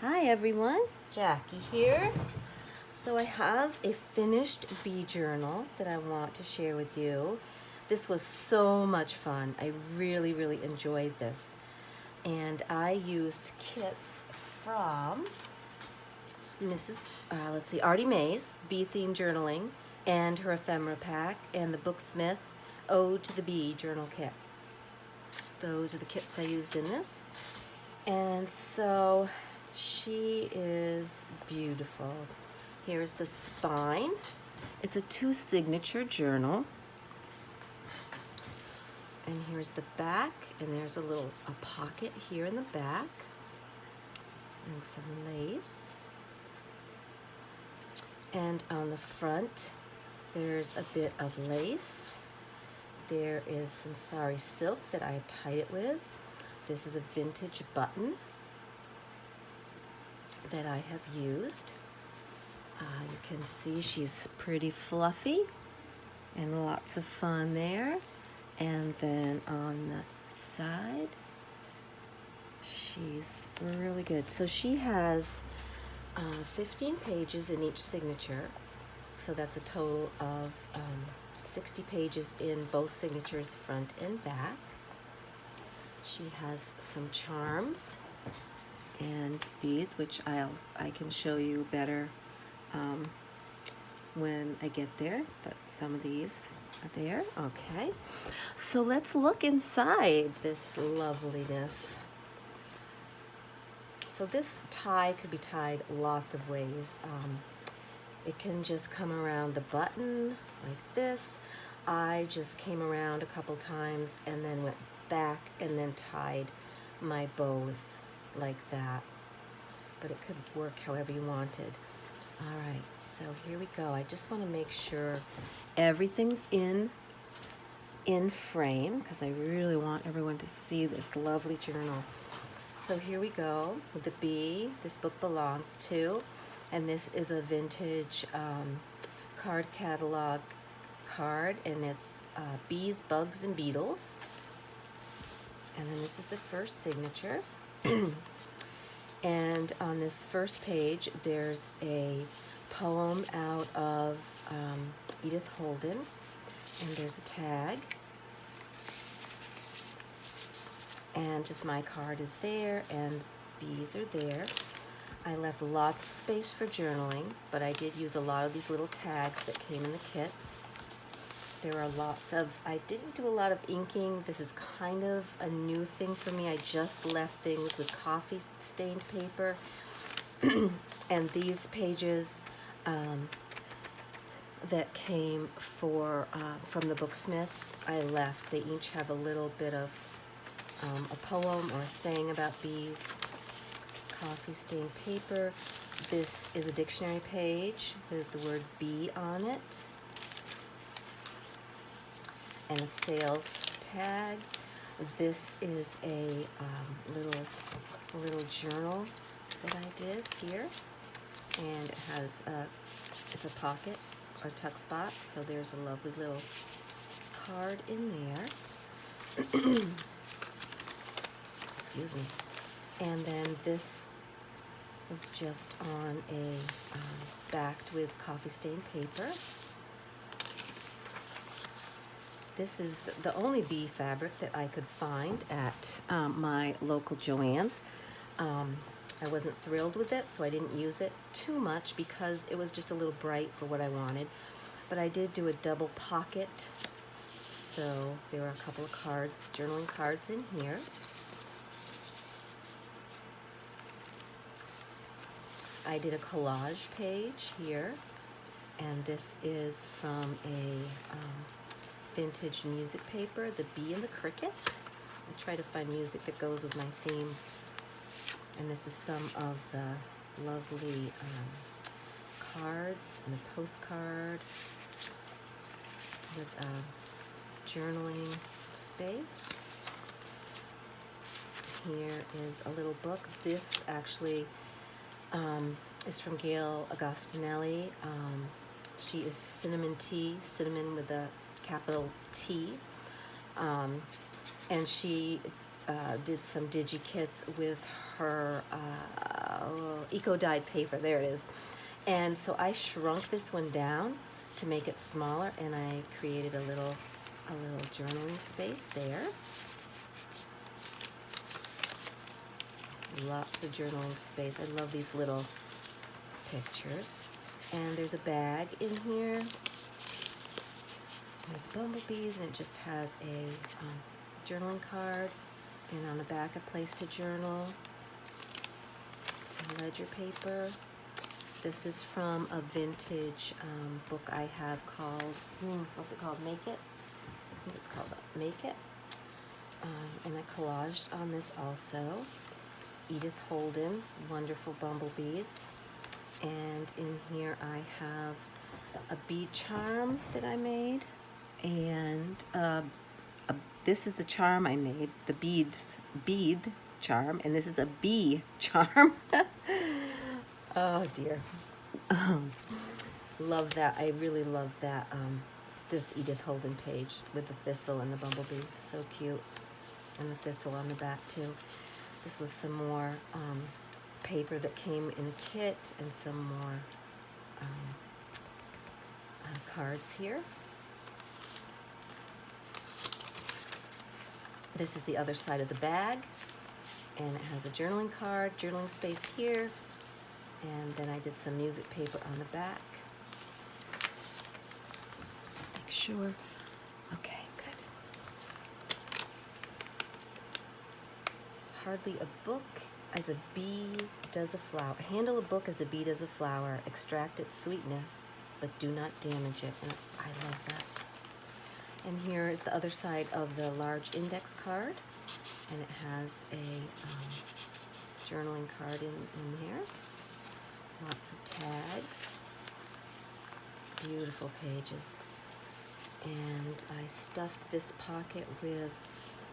Hi everyone, Jackie here. So I have a finished bee journal that I want to share with you. This was so much fun. I really enjoyed this. And I used kits from Artie Mae's Bee Theme Journaling and her ephemera pack and the Booksmith Ode to the Bee journal kit. Those are the kits I used in this. And so she is beautiful. Here's the spine. It's a 2-signature journal. And here's the back, and there's a pocket here in the back, and some lace. And on the front, there's a bit of lace. There is some sari silk that I tied it with. This is a vintage button that I have used. You can see she's pretty fluffy and lots of fun there. And then on the side, she's really good. So she has 15 pages in each signature. So that's a total of 60 pages in both signatures, front and back. She has some charms and beads, which I can show you better when I get there, but some of these are there. Okay, so let's look inside this loveliness. So this tie could be tied lots of ways. It can just come around the button like this. I just came around a couple times and then went back and then tied my bows like that. But it could work however you wanted. All right, so here we go. I just want to make sure everything's in frame because I really want everyone to see this lovely journal. So here we go with the bee. This book belongs to, and this is a vintage card catalog card, and it's Bees, Bugs, and Beetles. And then this is the first signature. And on this first page, there's a poem out of Edith Holden, and there's a tag. And just my card is there, and bees are there. I left lots of space for journaling, but I did use a lot of these little tags that came in the kits. There are I didn't do a lot of inking. This is kind of a new thing for me. I just left things with coffee stained paper. And these pages that came from the Booksmith, I left. They each have a little bit of a poem or a saying about bees. Coffee stained paper. This is a dictionary page with the word bee on it. And a sales tag. This is a little journal that I did here, and it has it's a pocket or tuck spot. So there's a lovely little card in there. Excuse me. And then this is just on a backed with coffee stained paper. This is the only bee fabric that I could find at my local Joann's. I wasn't thrilled with it, so I didn't use it too much because it was just a little bright for what I wanted. But I did do a double pocket, so there are a couple of cards, journaling cards in here. I did a collage page here, and this is from a vintage music paper, The Bee and the Cricket. I try to find music that goes with my theme. And this is some of the lovely cards and a postcard with journaling space. Here is a little book. This actually is from Gail Agostinelli. She is cinnamon tea, cinnamon with a capital T, and she did some digi-kits with her eco-dyed paper. There it is. And so I shrunk this one down to make it smaller, and I created a little journaling space there. Lots of journaling space. I love these little pictures. And there's a bag in here with bumblebees, and it just has a journaling card, and on the back a place to journal, some ledger paper. This is from a vintage book I have called, what's it called? Make It? I think it's called Make It. And I collaged on this also. Edith Holden, Wonderful Bumblebees. And in here I have a bead charm that I made. And this is the charm I made, the bead charm, and this is a bee charm. Oh dear. Love that. I really love that. This Edith Holden page with the thistle and the bumblebee. So cute. And the thistle on the back too. This was some more paper that came in a kit, and some more cards here. This is the other side of the bag, and it has a journaling card, journaling space here, and then I did some music paper on the back. So make sure. Okay, good. Hardly a book as a bee does a flower. Handle a book as a bee does a flower. Extract its sweetness, but do not damage it. And I love that. And here is the other side of the large index card, and it has a journaling card in here. Lots of tags, beautiful pages. And I stuffed this pocket with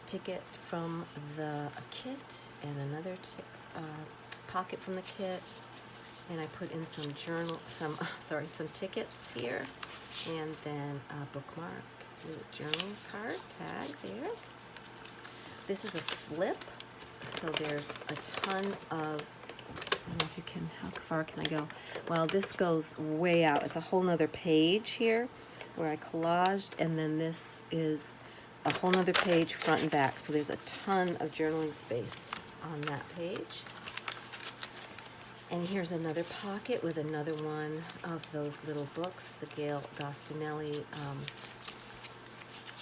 ticket from the kit and another pocket from the kit, and I put in some some tickets here, and then a bookmark. Journaling card tag there. This is a flip, so there's a ton of, I don't know if you can, how far can I go? Well, this goes way out. It's a whole nother page here where I collaged, and then this is a whole nother page front and back. So there's a ton of journaling space on that page. And here's another pocket with another one of those little books, the Gail Gostinelli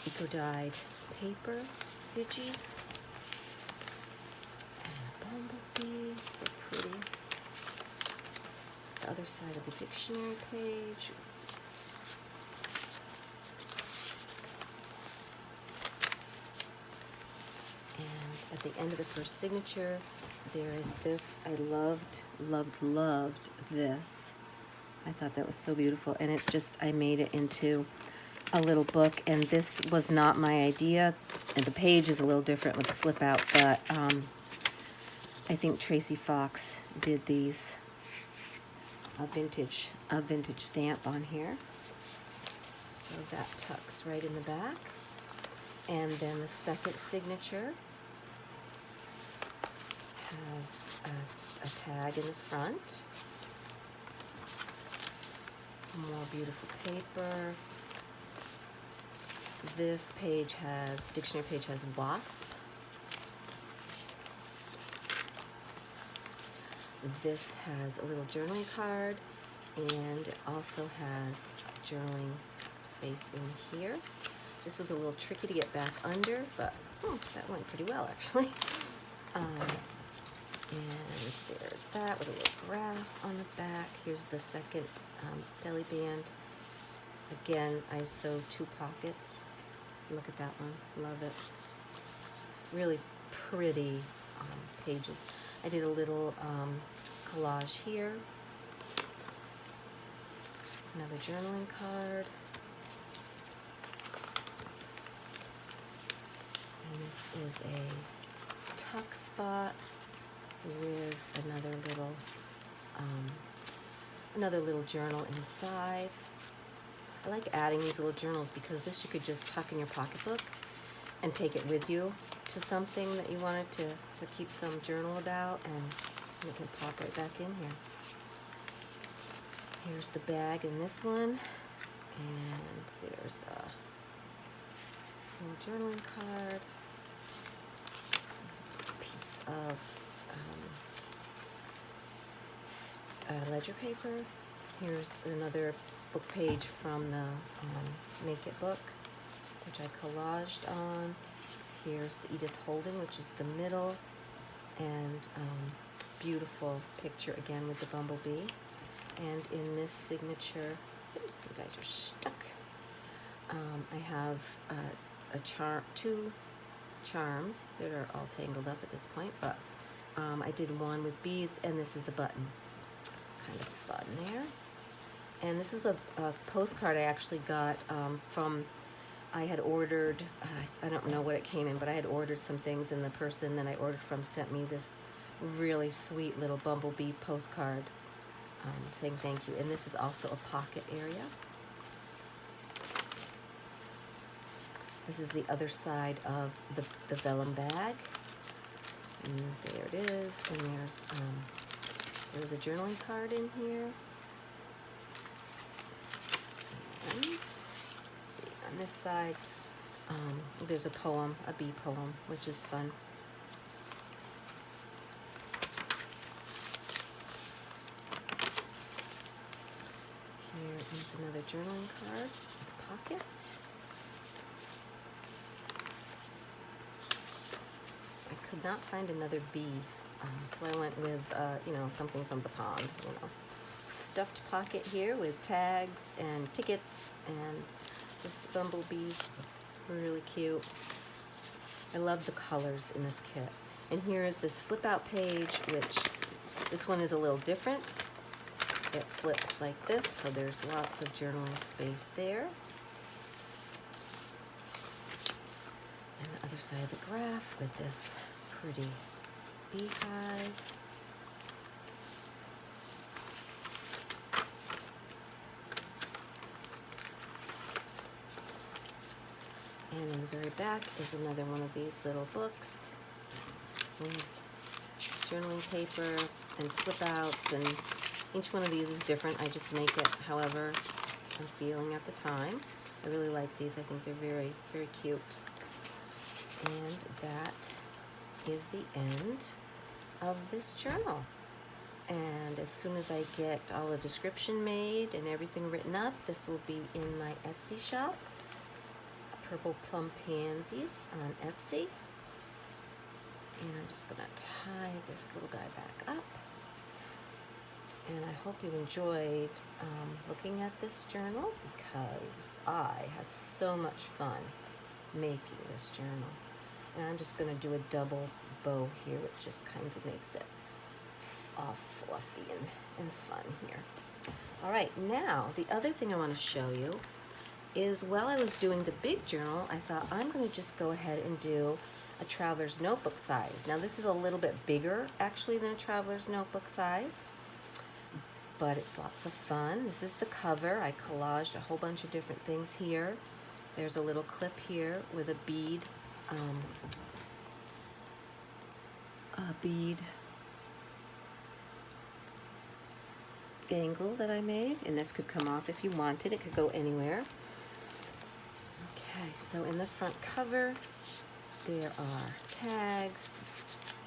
eco-dyed paper digis. And a bumblebee, so pretty. The other side of the dictionary page. And at the end of the first signature, there is this. I loved this. I thought that was so beautiful. And it's just, I made it into a little book, and this was not my idea, and the page is a little different with the flip out, but I think Tracy Fox did these, a vintage stamp on here, so that tucks right in the back. And then the second signature has a tag in the front, more beautiful paper. This page has, dictionary page has wasp. This has a little journaling card, and it also has journaling space in here. This was a little tricky to get back under, but that went pretty well actually. And there's that with a little graph on the back. Here's the second belly band. Again, I sewed 2 pockets. Look at that one, love it. Really pretty pages. I did a little collage here. Another journaling card. And this is a tuck spot with another little journal inside. I like adding these little journals because this you could just tuck in your pocketbook, and take it with you to something that you wanted to keep some journal about, and you can pop right back in here. Here's the bag in this one, and there's a little journaling card, a piece of ledger paper. Here's another book page from the Make It book, which I collaged on. Here's the Edith Holden, which is the middle, and beautiful picture again with the bumblebee. And in this signature, you guys are stuck. I have two charms that are all tangled up at this point, but I did one with beads, and this is a button. Kind of fun there. And this was a postcard I actually got from, I had ordered, I don't know what it came in, but I had ordered some things, and the person that I ordered from sent me this really sweet little bumblebee postcard saying thank you. And this is also a pocket area. This is the other side of the vellum bag. And there it is. And there's a journaling card in here. And let's see, on this side, there's a poem, a bee poem, which is fun. Here is another journaling card with a pocket. I could not find another bee, so I went with, something from the pond, Stuffed pocket here with tags and tickets, and this bumblebee, really cute. I love the colors in this kit. And here is this flip out page, which this one is a little different. It flips like this, so there's lots of journaling space there. And the other side of the graph with this pretty beehive. And in the very back is another one of these little books with journaling paper and flip outs, and each one of these is different. I just make it however I'm feeling at the time. I really like these. I think they're very, very cute. And that is the end of this journal. And as soon as I get all the description made and everything written up, this will be in my Etsy shop. Purple Plum Pansies on Etsy. And I'm just going to tie this little guy back up. And I hope you enjoyed looking at this journal, because I had so much fun making this journal. And I'm just going to do a double bow here, which just kind of makes it all fluffy and fun here. All right, now the other thing I want to show you is, while I was doing the big journal, I thought I'm going to just go ahead and do a traveler's notebook size. Now this is a little bit bigger actually than a traveler's notebook size, but it's lots of fun. This is the cover. I collaged a whole bunch of different things here. There's a little clip here with a bead dangle that I made, and this could come off if you wanted. It could go anywhere. Okay, so in the front cover there are tags.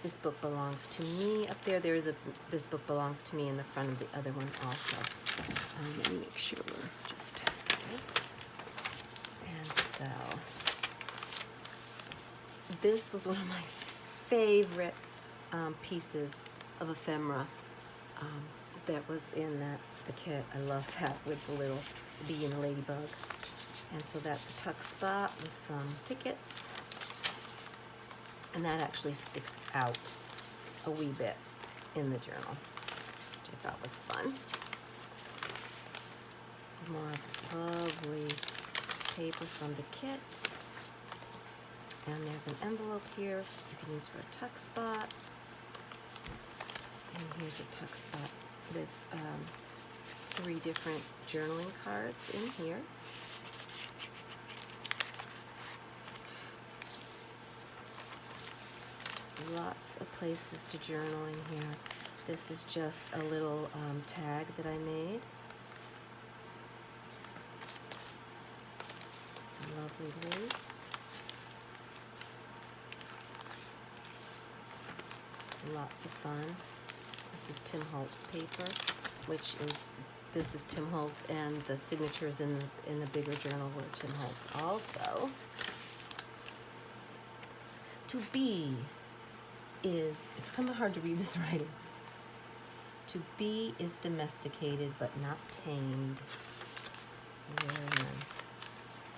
This book belongs to me. Up there, this book belongs to me in the front of the other one also. Let me make sure we're just okay. And so this was one of my favorite pieces of ephemera that was in the kit. I love that with the little bee and the ladybug. And so that's a tuck spot with some tickets. And that actually sticks out a wee bit in the journal, which I thought was fun. More of this lovely paper from the kit. And there's an envelope here you can use for a tuck spot. And here's a tuck spot with 3 different journaling cards in here. lots of places to journal in here. This is just a little tag that I made. Some lovely lace. Lots of fun. This is Tim Holtz paper, this is Tim Holtz, and the signatures in the bigger journal were Tim Holtz also. To be is, it's kind of hard to read this writing. To be is domesticated but not tamed. Very nice.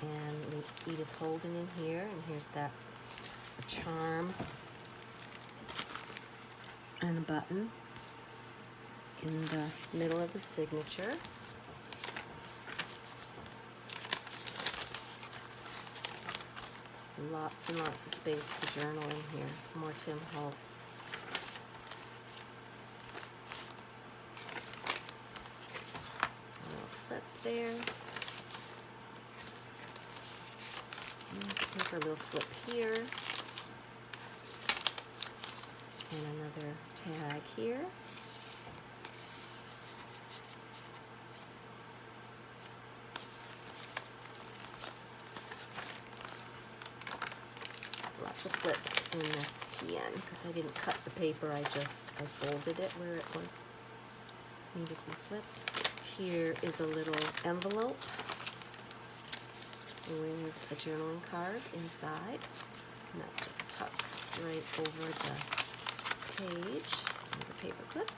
And Edith Holden in here, and here's that a charm and a button in the middle of the signature. Lots and lots of space to journal in here. More Tim Holtz. A little flip there. Newspaper, a little flip here. And another tag here. Lots of flips in this TN because I didn't cut the paper, I folded it where it was needed to be flipped. Here is a little envelope with a journaling card inside, and that just tucks right over the page with a paper clip.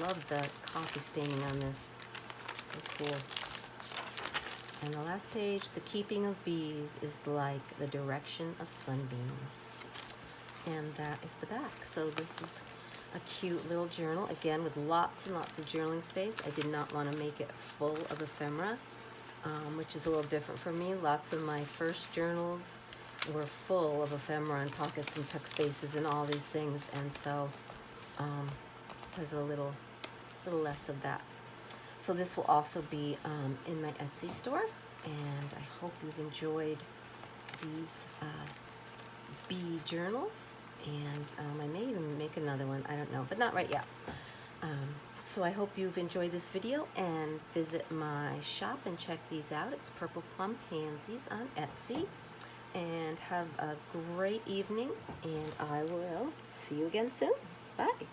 Love the coffee staining on this, it's so cool. And the last page, the keeping of bees is like the direction of sunbeams. And that is the back. So this is a cute little journal, again with lots and lots of journaling space. I did not want to make it full of ephemera, which is a little different for me. Lots of my first journals were full of ephemera and pockets and tuck spaces and all these things. And so this has a little less of that. So this will also be in my Etsy store, and I hope you've enjoyed these bee journals, and I may even make another one, I don't know, but not right yet. So I hope you've enjoyed this video, and visit my shop and check these out. It's Purple Plum Pansies on Etsy, and have a great evening, and I will see you again soon. Bye.